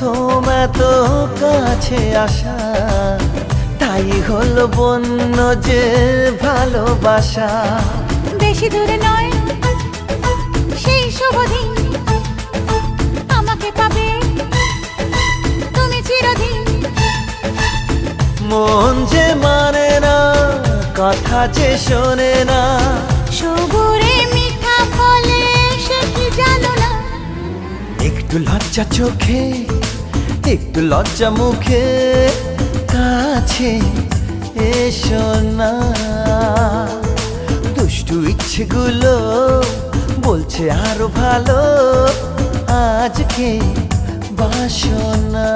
প্রথম এত কাছে আসা, তাই হলো বন্য যে ভালোবাসা। বেশি দূরে নয় সেই শুভ দিন, আমাকে পাবে তুমি চিরদিন। মন যে মানে না, কথা যে শোনে না, সবুরে মিঠা ফলে সে কি জানো না। একটু লজ্জা চোখে, একটু লজ্জা মুখে, কাছে এসো না। দুষ্টু ইচ্ছেগুলো বলছে আরো ভালো, আজকে বাসনা।